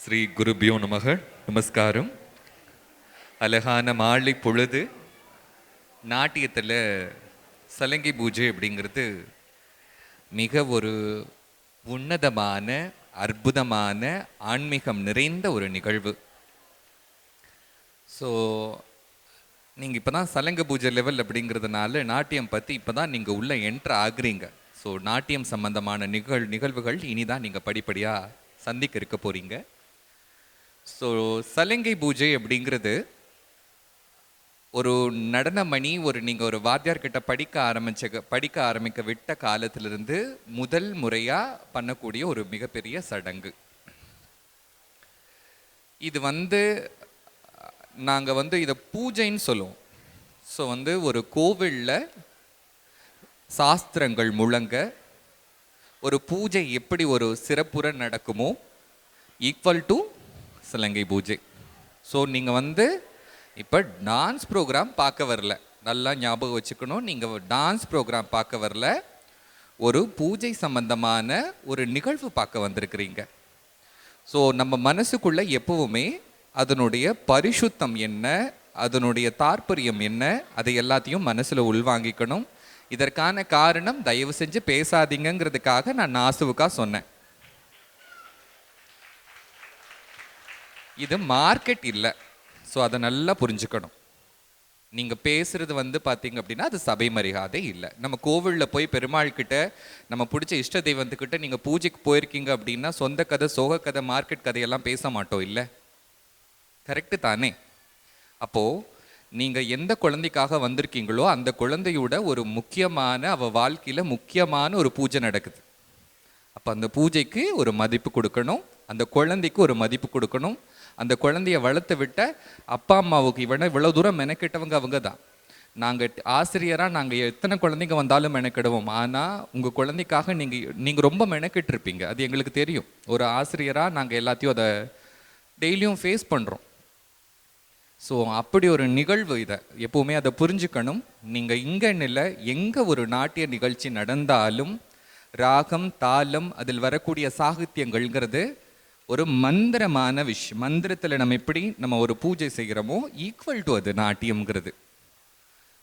ஸ்ரீ குருபியோ நமக. நமஸ்காரம். அழகான மாலை பொழுது. நாட்டியத்தில் சலங்கை பூஜை அப்படிங்கிறது மிக ஒரு உன்னதமான அற்புதமான ஆன்மீகம் நிறைந்த ஒரு நிகழ்வு. ஸோ நீங்கள் இப்போ தான் சலங்கை பூஜை லெவல் அப்படிங்கிறதுனால நாட்டியம் பற்றி இப்போ தான் நீங்கள் உள்ளே என்ட்ரு ஆகுறீங்க. ஸோ நாட்டியம் சம்பந்தமான நிகழ்வுகள் இனிதான் நீங்கள் படிப்படியாக சந்திக்க இருக்க போகிறீங்க. ஸோ சலங்கை பூஜை அப்படிங்கிறது ஒரு நடனமணி, நீங்கள் ஒரு வாத்தியார்கிட்ட படிக்க ஆரம்பிக்க விட்ட காலத்திலிருந்து முதல் முறையாக பண்ணக்கூடிய ஒரு மிகப்பெரிய சடங்கு. இது நாங்கள் இதை பூஜைன்னு சொல்லுவோம். ஸோ ஒரு கோவிலில் சாஸ்திரங்கள் முழங்க ஒரு பூஜை எப்படி ஒரு சிறப்புற நடக்குமோ ஈக்குவல் டு சலங்கை பூஜை. ஸோ நீங்கள் இப்போ டான்ஸ் ப்ரோக்ராம் பார்க்க வரல, நல்லா ஞாபகம் வச்சுக்கணும். நீங்கள் டான்ஸ் ப்ரோக்ராம் பார்க்க வரல, ஒரு பூஜை சம்பந்தமான ஒரு நிகழ்வு பார்க்க வந்திருக்கிறீங்க. ஸோ நம்ம மனசுக்குள்ளே எப்பவுமே அதனுடைய பரிசுத்தம் என்ன, அதனுடைய தாற்பயம் என்ன, அதை எல்லாத்தையும் மனசில் உள்வாங்கிக்கணும். இதற்கான காரணம் தயவு செஞ்சு பேசாதீங்கிறதுக்காக நான் நாசுவுக்காக சொன்னேன். இது மார்க்கெட் இல்லை. ஸோ அதை நல்லா புரிஞ்சுக்கணும். நீங்கள் பேசுகிறது பார்த்தீங்க அப்படின்னா அது சபை மரியாதை இல்லை. நம்ம கோவிலில் போய் பெருமாள் கிட்ட நம்ம பிடிச்ச இஷ்ட தெய்வத்துக்கிட்ட நீங்கள் பூஜைக்கு போயிருக்கீங்க அப்படின்னா சொந்த கதை, சோக கதை, மார்க்கெட் கதையெல்லாம் பேச மாட்டோம் இல்லை? கரெக்டு தானே? அப்போது நீங்கள் எந்த குழந்தைக்காக வந்திருக்கீங்களோ அந்த குழந்தையோட ஒரு முக்கியமான அவள் வாழ்க்கையில் முக்கியமான ஒரு பூஜை நடக்குது. அப்போ அந்த பூஜைக்கு ஒரு மதிப்பு கொடுக்கணும், அந்த குழந்தைக்கு ஒரு மதிப்பு கொடுக்கணும். அந்த குழந்தைய வளர்த்து விட்ட அப்பா அம்மாவுக்கு இவ்வளோ தூரம் மெனக்கிட்டவங்க அவங்க தான். நாங்கள் ஆசிரியராக நாங்கள் எத்தனை குழந்தைங்க வந்தாலும் மெனக்கிடுவோம். ஆனால் உங்கள் குழந்தைக்காக நீங்கள் ரொம்ப மெனக்கிட்டுருப்பீங்க, அது எங்களுக்கு தெரியும். ஒரு ஆசிரியராக நாங்கள் எல்லாத்தையும் அதை டெய்லியும் ஃபேஸ் பண்ணுறோம். ஸோ அப்படி ஒரு நிகழ்வு. இதை எப்போவுமே அதை புரிஞ்சுக்கணும். நீங்கள் இங்கன்னு இல்லை, எங்கே ஒரு நாட்டிய நிகழ்ச்சி நடந்தாலும் ராகம், தாளம், அதில் வரக்கூடிய சாகித்யங்கள்ங்கிறது ஒரு மந்திரமான விஷயம். மந்திரத்தில் நம்ம ஒரு பூஜை செய்கிறோமோ ஈக்குவல் டு அது நாட்டியம்ங்கிறது.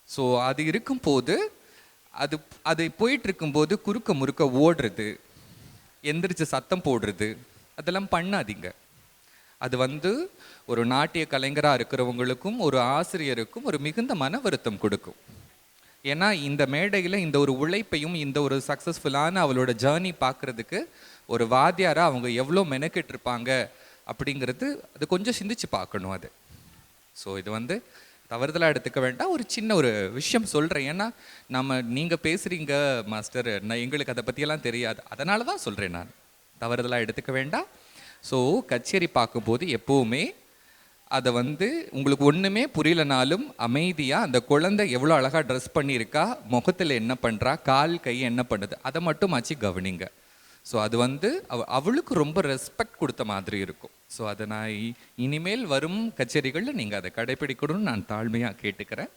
ஸோ அது இருக்கும்போது அது போயிட்டு இருக்கும்போது குறுக்க முறுக்க ஓடுறது, எந்திரிச்சு சத்தம் போடுறது, அதெல்லாம் பண்ணாதீங்க. அது ஒரு நாட்டிய கலைஞராக இருக்கிறவங்களுக்கும் ஒரு ஆசிரியருக்கும் ஒரு மிகுந்த மன வருத்தம் கொடுக்கும். ஏன்னா இந்த மேடையில் இந்த ஒரு உழைப்பையும் இந்த ஒரு சக்ஸஸ்ஃபுல்லான அவளோட ஜேர்னி பார்க்குறதுக்கு ஒரு வாத்தியாராக அவங்க எவ்வளோ மெனக்கிட்டு இருப்பாங்க அப்படிங்கிறது அது கொஞ்சம் சிந்திச்சு பார்க்கணும் அது. ஸோ இது தவறுதலாக எடுத்துக்க வேண்டாம். ஒரு சின்ன ஒரு விஷயம் சொல்கிறேன். ஏன்னா நீங்கள் பேசுகிறீங்க மாஸ்டர், எங்களுக்கு அதை பற்றியெல்லாம் தெரியாது, அதனால தான் சொல்கிறேன். நான் தவறுதலாக எடுத்துக்க வேண்டாம். ஸோ கச்சேரி பார்க்கும்போது எப்போவுமே அதை உங்களுக்கு ஒன்றுமே புரியலனாலும் அமைதியாக அந்த குழந்தை எவ்வளோ அழகாக ட்ரெஸ் பண்ணியிருக்கா, முகத்தில் என்ன பண்ணுறா, கால் கை என்ன பண்ணுது, அதை மட்டும் ஆச்சு கவனிங்க. ஸோ அது அவளுக்கு ரொம்ப ரெஸ்பெக்ட் கொடுத்த மாதிரி இருக்கும். ஸோ அதை நான் இனிமேல் வரும் கச்சேரிகளில் நீங்கள் அதை கடைப்பிடிக்கணும்னு நான் தாழ்மையாக கேட்டுக்கிறேன்.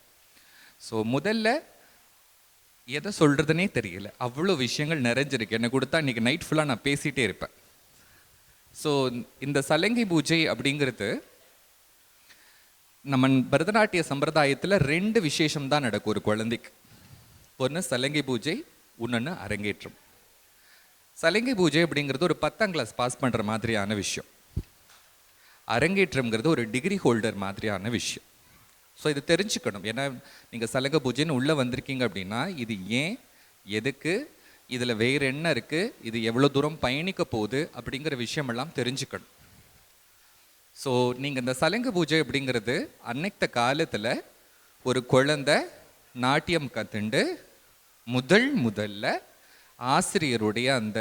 ஸோ முதல்ல எதை சொல்கிறதுனே தெரியல, அவ்வளோ விஷயங்கள் நிறைஞ்சிருக்கு. என்னை கொடுத்தா இன்றைக்கி நைட் ஃபுல்லாக நான் பேசிகிட்டே இருப்பேன். ஸோ இந்த சலங்கை பூஜை அப்படிங்கிறது நம்ம பரதநாட்டிய சம்பிரதாயத்தில் 2 விசேஷம் தான் நடக்கும் ஒரு குழந்தைக்கு. ஒன்று சலங்கை பூஜை, இன்னொன்று அரங்கேற்றம். சலங்கை பூஜை அப்படிங்கிறது ஒரு 10ஆம் கிளாஸ் பாஸ் பண்ணுற மாதிரியான விஷயம். அரங்கேற்றம்ங்கிறது ஒரு டிகிரி ஹோல்டர் மாதிரியான விஷயம். ஸோ இது தெரிஞ்சுக்கணும். ஏன்னா நீங்கள் சலங்கை பூஜைன்னு உள்ளே வந்திருக்கீங்க அப்படின்னா இது ஏன், எதுக்கு, இதில் வேறு என்ன இருக்குது, இது எவ்வளோ தூரம் பயணிக்க போகுது அப்படிங்கிற விஷயமெல்லாம் தெரிஞ்சுக்கணும். ஸோ நீங்கள் இந்த சலங்கை பூஜை அப்படிங்கிறது அன்னைத்த காலத்தில் ஒரு குழந்தை நாட்டியம் கற்றுண்டு முதல்ல ஆசிரியருடைய அந்த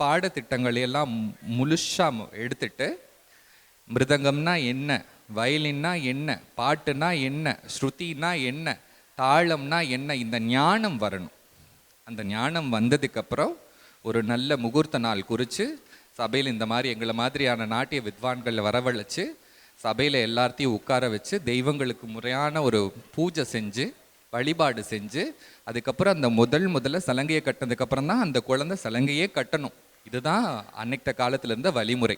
பாடத்திட்டங்களையெல்லாம் முழுசாக எடுத்துட்டு மிருதங்கம்னா என்ன, வயலின்னா என்ன, பாட்டுனா என்ன, ஸ்ருதினா என்ன, தாளம்னா என்ன, இந்த ஞானம் வரணும். அந்த ஞானம் வந்ததுக்கப்புறம் ஒரு நல்ல முகூர்த்த நாள் குறித்து சபையில் இந்த மாதிரி எங்களை மாதிரியான நாட்டிய வித்வான்களை வரவழைச்சு சபையில் எல்லாத்தையும் உட்கார வச்சு தெய்வங்களுக்கு முறையான ஒரு பூஜை செஞ்சு வழிபாடு செஞ்சு அதுக்கப்புறம் அந்த முதல்ல சலங்கையை கட்டினதுக்கப்புறம் தான் அந்த குழந்தை சலங்கையே கட்டணும். இதுதான் அன்னைத்த காலத்தில் இருந்த வழிமுறை.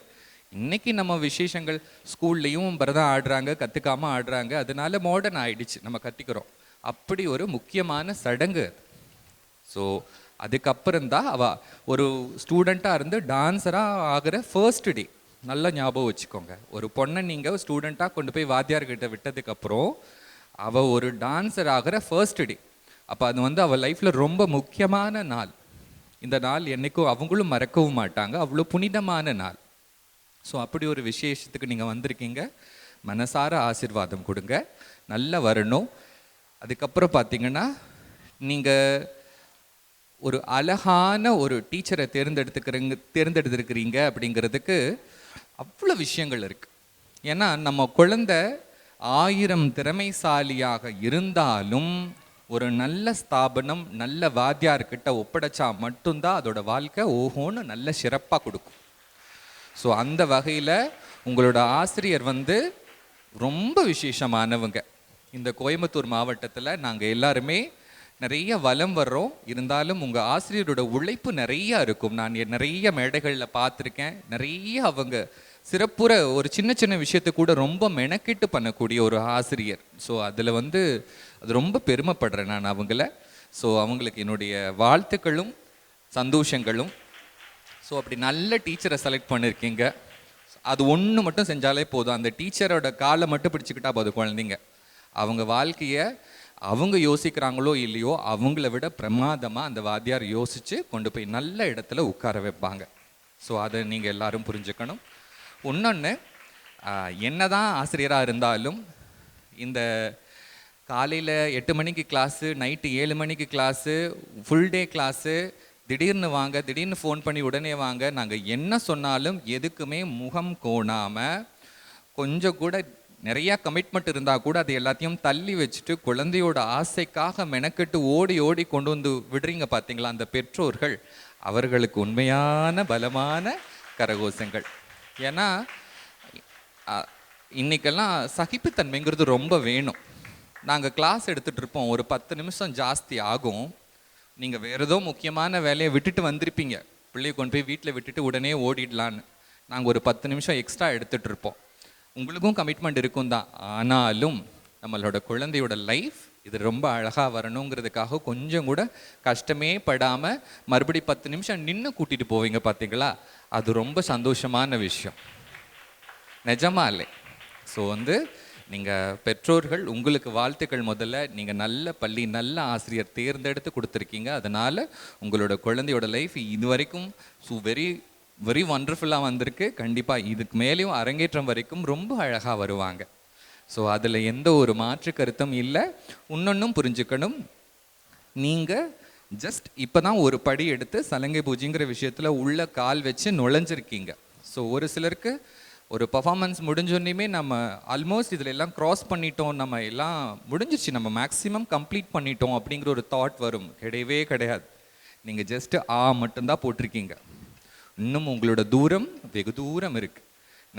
இன்னைக்கு நம்ம விசேஷங்கள் ஸ்கூல்லையும் பரதம் ஆடுறாங்க, கற்றுக்காமல் ஆடுறாங்க, அதனால மாடர்ன் ஆயிடுச்சு, நம்ம கற்றுக்கிறோம். அப்படி ஒரு முக்கியமான சடங்கு அது. ஸோ அதுக்கப்புறம் தான் ஒரு ஸ்டூடெண்ட்டாக இருந்து டான்ஸராக ஆகிற ஃபர்ஸ்ட் டே. நல்லா ஞாபகம் வச்சுக்கோங்க, ஒரு பொண்ணை நீங்கள் ஸ்டூடெண்ட்டாக கொண்டு போய் வாத்தியார்கிட்ட விட்டதுக்கப்புறம் அவள் ஒரு டான்ஸர் ஆகிற ஃபர்ஸ்ட் டே. அப்போ அது அவள் லைஃப்பில் ரொம்ப முக்கியமான நாள். இந்த நாள் என்றைக்கும் அவங்களும் மறக்கவும் மாட்டாங்க, அவ்வளோ புனிதமான நாள். ஸோ அப்படி ஒரு விசேஷத்துக்கு நீங்கள் வந்திருக்கீங்க, மனசார ஆசீர்வாதம் கொடுங்க, நல்லா வரணும். அதுக்கப்புறம் பார்த்தீங்கன்னா நீங்கள் ஒரு அழகான ஒரு டீச்சரை தேர்ந்தெடுத்துருக்கிறீங்க அப்படிங்கிறதுக்கு அவ்வளோ விஷயங்கள் இருக்குது. ஏன்னா நம்ம குழந்தை 1000 திறமைசாலியாக இருந்தாலும் ஒரு நல்ல ஸ்தாபனம், நல்ல வாத்தியார்கிட்ட ஒப்படைச்சா மட்டும்தான் அதோட வாழ்க்கை ஓஹோன்னு நல்ல சிறப்பாக கொடுக்கும். ஸோ அந்த வகையில் உங்களோட ஆசிரியர் ரொம்ப விசேஷமானவங்க. இந்த கோயம்புத்தூர் மாவட்டத்தில் நாங்கள் எல்லாருமே நிறைய வலம் வர்றோம், இருந்தாலும் உங்கள் ஆசிரியரோட உழைப்பு நிறையா இருக்கும். நான் நிறைய மேடைகளில் பார்த்துருக்கேன். நிறைய அவங்க சிறப்புற ஒரு சின்ன சின்ன விஷயத்தை கூட ரொம்ப மெனக்கிட்டு பண்ணக்கூடிய ஒரு ஆசிரியர். ஸோ அதில் அது ரொம்ப பெருமைப்படுறேன் நான் அவங்கள. ஸோ அவங்களுக்கு என்னுடைய வாழ்த்துக்களும் சந்தோஷங்களும். ஸோ அப்படி நல்ல டீச்சரை செலக்ட் பண்ணியிருக்கீங்க. அது ஒன்று மட்டும் செஞ்சாலே போதும், அந்த டீச்சரோட காலை மட்டும் பிடிச்சிக்கிட்டா போதும். குழந்தைங்க அவங்க வாழ்க்கையை அவங்க யோசிக்கிறாங்களோ இல்லையோ, அவங்கள விட பிரமாதமாக அந்த வாத்தியார் யோசித்து கொண்டு போய் நல்ல இடத்துல உட்கார வைப்பாங்க. ஸோ அதை நீங்கள் எல்லாரும் புரிஞ்சுக்கணும். இன்னொன்று, என்னதான் ஆசிரியராக இருந்தாலும் இந்த காலையில் 8 மணிக்கு கிளாஸு, நைட்டு 7 மணிக்கு கிளாஸு, ஃபுல் டே கிளாஸு, திடீர்னு வாங்க, திடீர்னு ஃபோன் பண்ணி உடனே வாங்க, நாங்கள் என்ன சொன்னாலும் எதுக்குமே முகம் கோணாமல், கொஞ்சம் கூட நிறையா கமிட்மெண்ட் இருந்தால் கூட அது எல்லாத்தையும் தள்ளி வச்சுட்டு குழந்தையோட ஆசைக்காக மெனக்கெட்டு ஓடி ஓடி கொண்டு வந்து விடுறீங்க பார்த்தீங்களா அந்த பெற்றோர்கள், அவர்களுக்கு உண்மையான பலமான கரகோஷங்கள். ஏன்னா இன்றைக்கெல்லாம் சகிப்புத்தன்மைங்கிறது ரொம்ப வேணும். நாங்கள் கிளாஸ் எடுத்துகிட்டு இருப்போம், ஒரு 10 நிமிஷம் ஜாஸ்தி ஆகும். நீங்கள் வேறு ஏதோ முக்கியமான வேலையை விட்டுட்டு வந்திருப்பீங்க, பிள்ளையை கொண்டு போய் வீட்டில் விட்டுட்டு உடனே ஓடிடலான்னு. நாங்கள் ஒரு 10 நிமிஷம் எக்ஸ்ட்ரா எடுத்துகிட்டு இருப்போம். உங்களுக்கும் கமிட்மெண்ட் இருக்கும் தான், ஆனாலும் நம்மளோட குழந்தையோட லைஃப் இது ரொம்ப அழகாக வரணுங்கிறதுக்காக கொஞ்சம் கூட கஷ்டமே படாமல் மறுபடி 10 நிமிஷம் நின்று கூட்டிகிட்டு போவீங்க பார்த்தீங்களா, அது ரொம்ப சந்தோஷமான விஷயம், நிஜமா இல்லை? ஸோ நீங்கள் பெற்றோர்கள், உங்களுக்கு வாழ்த்துக்கள். முதல்ல நீங்கள் நல்ல பள்ளி, நல்ல ஆசிரியர் தேர்ந்தெடுத்து கொடுத்துருக்கீங்க. அதனால் உங்களோட குழந்தையோட லைஃப் இது வரைக்கும் வெரி வெரி ஒண்டர்ஃபுல்லாக வந்திருக்கு. கண்டிப்பாக இதுக்கு மேலேயும் அரங்கேற்றம் வரைக்கும் ரொம்ப அழகாக வருவாங்க. ஸோ அதில் எந்த ஒரு மாற்று கருத்தும் இல்லை. இன்னொன்றும் புரிஞ்சுக்கணும், நீங்கள் ஜஸ்ட் இப்போ தான் ஒரு படி எடுத்து சலங்கை பூஜைங்கிற விஷயத்தில் உள்ள கால் வச்சு நுழைஞ்சிருக்கீங்க. ஸோ ஒரு சிலருக்கு ஒரு பர்ஃபார்மன்ஸ் முடிஞ்சோன்னையுமே நம்ம ஆல்மோஸ்ட் இதில் எல்லாம் க்ராஸ் பண்ணிட்டோம், நம்ம எல்லாம் முடிஞ்சிருச்சு, நம்ம மேக்ஸிமம் கம்ப்ளீட் பண்ணிட்டோம் அப்படிங்கிற ஒரு தாட் வரும். கிடையவே கிடையாது. நீங்கள் ஜஸ்ட்டு மட்டும்தான் போட்டிருக்கீங்க. இன்னும் உங்களோட தூரம் வெகு தூரம் இருக்குது.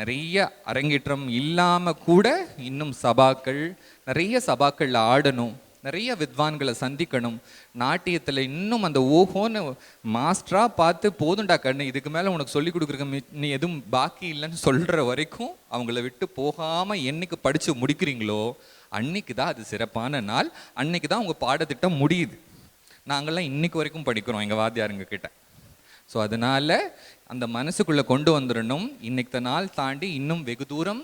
நிறைய அரங்கேற்றம் இல்லாமல் கூட இன்னும் சபாக்கள், நிறைய சபாக்களில் ஆடணும், நிறைய வித்வான்களை சந்திக்கணும். நாட்டியத்தில் இன்னும் அந்த ஓஹோன்னு மாஸ்டராக பார்த்து போதுண்டா கண்ணு, இதுக்கு மேலே உனக்கு சொல்லிக் கொடுக்குறக்கு நீ எதுவும் பாக்கி இல்லைன்னு சொல்கிற வரைக்கும் அவங்கள விட்டு போகாமல் என்னைக்கு படித்து முடிக்கிறீங்களோ அன்னைக்கு தான் அது சிறப்பான நாள். அன்னைக்கு தான் உங்கள் பாடத்திட்டம் முடியுது. நாங்கள்லாம் இன்னைக்கு வரைக்கும் படிக்கிறோம் எங்கள் வாத்தியாருங்க கிட்ட. ஸோ அதனால் அந்த மனசுக்குள்ளே கொண்டு வந்துடணும். இன்னைக்கு நாள் தாண்டி இன்னும் வெகு தூரம்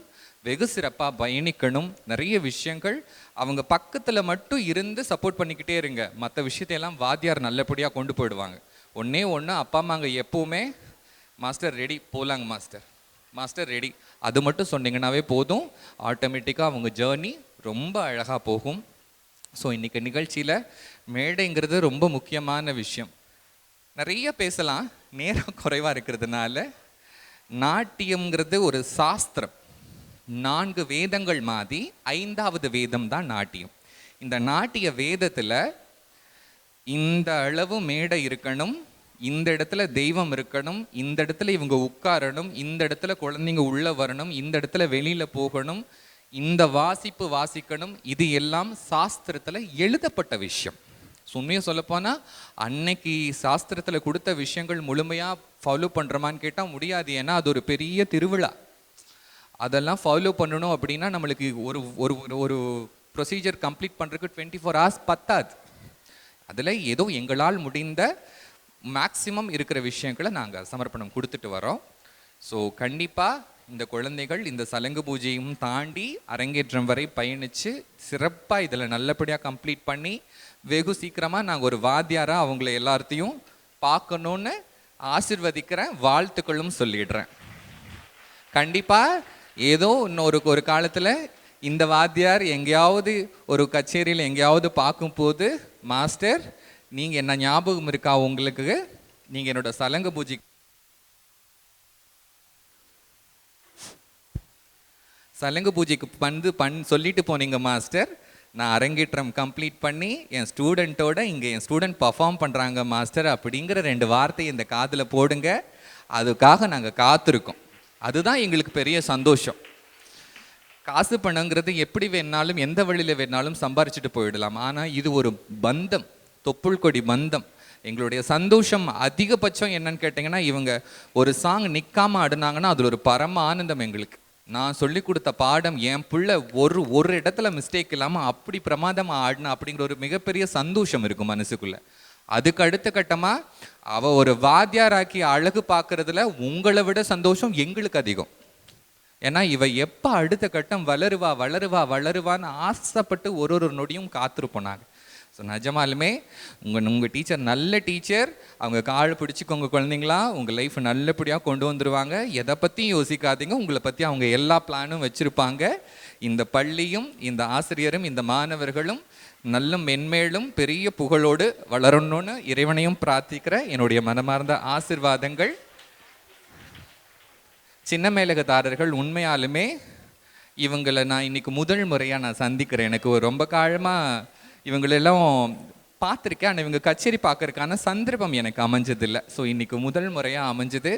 வெகு சிறப்பாக பயணிக்கணும். நிறைய விஷயங்கள் அவங்க பக்கத்தில் மட்டும் இருந்து சப்போர்ட் பண்ணிக்கிட்டே இருங்க. மற்ற விஷயத்தையெல்லாம் வாத்தியார் நல்லபடியாக கொண்டு போயிடுவாங்க. ஒன்றே ஒன்று, அப்பா அம்மாங்க எப்போவுமே மாஸ்டர் ரெடி, போகலாங்க மாஸ்டர், மாஸ்டர் ரெடி, அது மட்டும் சொன்னீங்கன்னாவே போதும். ஆட்டோமேட்டிக்காக அவங்க ஜேர்னி ரொம்ப அழகாக போகும். ஸோ இன்றைக்கி நிகழ்ச்சியில் மேடைங்கிறது ரொம்ப முக்கியமான விஷயம். நிறைய பேசலாம், நேரம் குறைவாக இருக்கிறதுனால. நாட்டியம்ங்கிறது ஒரு சாஸ்திரம். 4 வேதங்கள் மாதிரி 5வது வேதம் தான் நாட்டியம். இந்த நாட்டிய வேதத்தில் இந்த அளவு மேடை இருக்கணும், இந்த இடத்துல தெய்வம் இருக்கணும், இந்த இடத்துல இவங்க உட்காரணும், இந்த இடத்துல குழந்தைங்க உள்ளே வரணும், இந்த இடத்துல வெளியில் போகணும், இந்த வாசிப்பு வாசிக்கணும், இது எல்லாம் சாஸ்திரத்தில் எழுதப்பட்ட விஷயம். உண்மையை சொல்லப்போனால் அன்னைக்கு சாஸ்திரத்தில் கொடுத்த விஷயங்கள் முழுமையாக ஃபாலோ பண்ணுறோமான்னு கேட்டால் முடியாது. ஏன்னா அது ஒரு பெரிய திருவிழா. அதெல்லாம் ஃபாலோ பண்ணணும் அப்படின்னா நம்மளுக்கு ஒரு ஒரு ஒரு ஒரு ப்ரொசீஜர் கம்ப்ளீட் பண்ணுறதுக்கு 24 hours பத்தாது. அதில் ஏதோ எங்களால் முடிந்த மேக்சிமம் இருக்கிற விஷயங்களை நாங்கள் சமர்ப்பணம் கொடுத்துட்டு வரோம். ஸோ கண்டிப்பாக இந்த குழந்தைகள் இந்த சலங்கு பூஜையும் தாண்டி அரங்கேற்றம் வரை பயணித்து சிறப்பாக இதில் நல்லபடியாக கம்ப்ளீட் பண்ணி வெகு சீக்கிரமாக நாங்கள் ஒரு வாத்தியாராக அவங்கள எல்லாத்தையும் பார்க்கணுன்னு ஆசிர்வதிக்கிறேன், வாழ்த்துக்களும் சொல்லிடுறேன். கண்டிப்பாக ஏதோ இன்னொரு ஒரு காலத்தில் இந்த வாத்தியார் எங்கேயாவது ஒரு கச்சேரியில் எங்கேயாவது பார்க்கும்போது, மாஸ்டர் நீங்கள் என்ன ஞாபகம் இருக்கா உங்களுக்கு, நீங்கள் என்னோட சலங்கு பூஜை சலங்கு பூஜைக்கு சொல்லிட்டு போனீங்க மாஸ்டர், நான் அரங்கேற்றம் கம்ப்ளீட் பண்ணி என் ஸ்டூடெண்ட்டோட இங்கே என் ஸ்டூடெண்ட் பர்ஃபார்ம் பண்ணுறாங்க மாஸ்டர் அப்படிங்கிற 2 வார்த்தை இந்த காதில் போடுங்க. அதுக்காக நாங்கள் காத்திருக்கோம். அதுதான் எங்களுக்கு பெரிய சந்தோஷம். காசு பணங்கிறது எப்படி வேணாலும் எந்த வழியில் வேணாலும் சம்பாரிச்சுட்டு போயிடலாம். ஆனால் இது ஒரு பந்தம், தொப்புள் கொடி பந்தம். எங்களுடைய சந்தோஷம் அதிகபட்சம் என்னன்னு கேட்டிங்கன்னா, இவங்க ஒரு சாங் நிற்காமல் ஆடினாங்கன்னா அதில் ஒரு பரம ஆனந்தம் எங்களுக்கு. நான் சொல்லி கொடுத்த பாடம் என் பிள்ளை ஒரு இடத்துல மிஸ்டேக் இல்லாமல் அப்படி பிரமாதமாக ஆடினா அப்படிங்கிற ஒரு மிகப்பெரிய சந்தோஷம் இருக்கும் மனசுக்குள்ளே. அதுக்கு அடுத்த கட்டமாக அவள் ஒரு வாத்தியாராக்கி அழகு பார்க்குறதுல உங்களை விட சந்தோஷம் எங்களுக்கு அதிகம். ஏன்னா இவ எப்போ அடுத்த கட்டம் வளருவான்னு ஆசைப்பட்டு ஒரு நொடியும் காத்திருப்போம் நாங்கள். ஸோ நிஜமாலுமே உங்கள் டீச்சர் நல்ல டீச்சர். அவங்க கால் பிடிச்சிக்கோங்க குழந்தைங்களா, உங்கள் லைஃப் நல்லபடியாக கொண்டு வந்துடுவாங்க. எதை பற்றியும் யோசிக்காதீங்க, உங்களை பற்றி அவங்க எல்லா பிளானும் வச்சுருப்பாங்க. இந்த பள்ளியும் இந்த ஆசிரியரும் இந்த மாணவர்களும் நல்ல மென்மேலும் பெரிய புகழோடு வளரணும்னு இறைவனையும் பிரார்த்திக்கிற என்னுடைய மனமார்ந்த ஆசிர்வாதங்கள். சின்ன மேலகதாரர்கள் உண்மையாலுமே இவங்களை நான் இன்னைக்கு முதல் முறையாக நான் சந்திக்கிறேன். எனக்கு ரொம்ப காலமாக இவங்களெல்லாம் பார்த்துருக்கேன், ஆனால் இவங்க கச்சேரி பார்க்கறதுக்கான சந்தர்ப்பம் எனக்கு அமைஞ்சதில்லை. ஸோ இன்னைக்கு முதல் முறையாக அமைஞ்சது.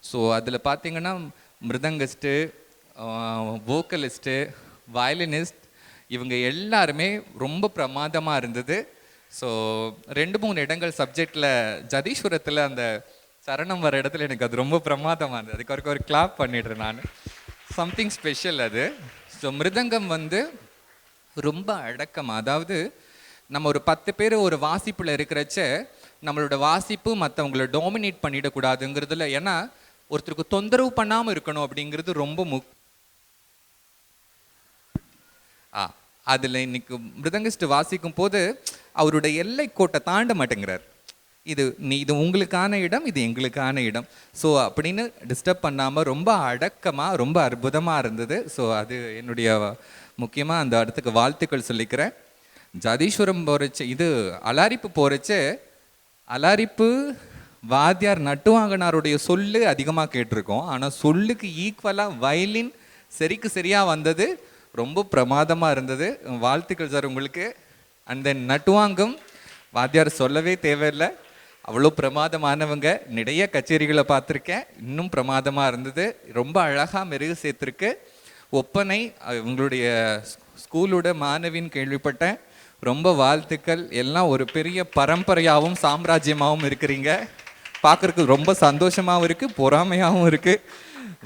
ஸோ அதில் பார்த்தீங்கன்னா மிருதங்கிஸ்ட்டு, வோக்கலிஸ்ட்டு, வயலினிஸ்ட் இவங்க எல்லாருமே ரொம்ப பிரமாதமாக இருந்தது. ஸோ 2-3 இடங்கள் சப்ஜெக்டில் ஜதீஸ்வரத்தில் அந்த சரணம் வர இடத்துல எனக்கு அது ரொம்ப பிரமாதமாக இருந்தது. அதுக்கு வரைக்கும் ஒரு கிளாப் பண்ணிடுறேன் நான். சம்திங் ஸ்பெஷல் அது. ஸோ மிருதங்கம் ரொம்ப அடக்கமாக, அதாவது நம்ம ஒரு 10 பேர் ஒரு வாசிப்பில் இருக்கிறச்ச நம்மளோட வாசிப்பு மற்றவங்கள டாமினேட் பண்ணிடக்கூடாதுங்கிறதுல, ஏன்னா ஒருத்தருக்கு தொந்தரவு பண்ணாமல் இருக்கணும் அப்படிங்கிறது ரொம்ப அதில் இன்னைக்கு மிருதங்கிஸ்ட் வாசிக்கும் போது அவருடைய எல்லை கோட்டை தாண்ட மாட்டேங்கிறார். இது உங்களுக்கான இடம், இது எங்களுக்கான இடம். ஸோ அப்படின்னு டிஸ்டர்ப் பண்ணாமல் ரொம்ப அடக்கமாக ரொம்ப அற்புதமாக இருந்தது. ஸோ அது என்னுடைய முக்கியமாக அந்த இடத்துக்கு வாழ்த்துக்கள் சொல்லிக்கிறேன். ஜதீஸ்வரம் போகிறச்ச அலாரிப்பு போகிறச்ச அலாரிப்பு வாத்தியார் நட்டுவாங்கனாருடைய சொல்லு அதிகமாக கேட்டிருக்கோம். ஆனால் சொல்லுக்கு ஈக்குவலாக வயலின் சரியாக வந்தது. ரொம்ப பிரமாதமாக இருந்தது. வாழ்த்துக்கள் சார் உங்களுக்கு. அண்ட் தென் நட்டுவாங்கம் வாத்தியார் சொல்லவே தேவையில்லை, அவ்வளோ பிரமாதமானவங்க. நிறைய கச்சேரிகளை பார்த்துருக்கேன், இன்னும் பிரமாதமாக இருந்தது. ரொம்ப அழகாக மெருகு சேர்த்துருக்கு. ஒப்பனை உங்களுடைய ஸ்கூலோட மாணவின்னு கேள்விப்பட்டேன். ரொம்ப வாழ்த்துக்கள். எல்லாம் ஒரு பெரிய பரம்பரையாகவும் சாம்ராஜ்யமாகவும் இருக்கிறீங்க. பார்க்குறதுக்கு ரொம்ப சந்தோஷமாகவும் இருக்குது, பொறாமையாகவும் இருக்குது.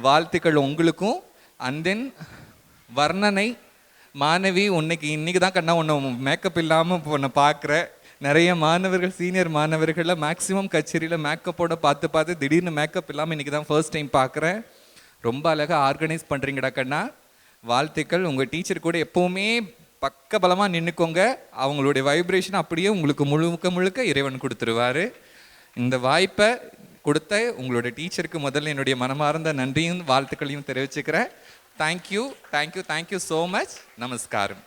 வாழ்த்துக்கள் உங்களுக்கும். அண்ட் தென் வர்ணனை மாணவி, இன்னைக்கு தான் கண்ணா உன்னை மேக்கப் இல்லாமல் உன்னை பார்க்குறேன். நிறைய மாணவர்கள் சீனியர் மாணவர்களில் மேக்ஸிமம் கச்சேரியில் மேக்கப்போட பார்த்து திடீர்னு மேக்கப் இல்லாமல் இன்றைக்கி தான் ஃபர்ஸ்ட் டைம் பார்க்குறேன். ரொம்ப அழகாக ஆர்கனைஸ் பண்ணுறீங்கடா கண்ணா, வாழ்த்துக்கள். உங்கள் டீச்சர் கூட எப்போவுமே பக்கபலமாக நின்றுக்கோங்க. அவங்களுடைய வைப்ரேஷன் அப்படியே உங்களுக்கு முழுக்க இறைவன் கொடுத்துருவார். இந்த வாய்ப்பை கொடுத்த உங்களோட டீச்சருக்கு முதல்ல என்னுடைய மனமார்ந்த நன்றியும் வாழ்த்துக்களையும் தெரிவிச்சுக்கிறேன். Thank you so much. நமஸ்காரம்.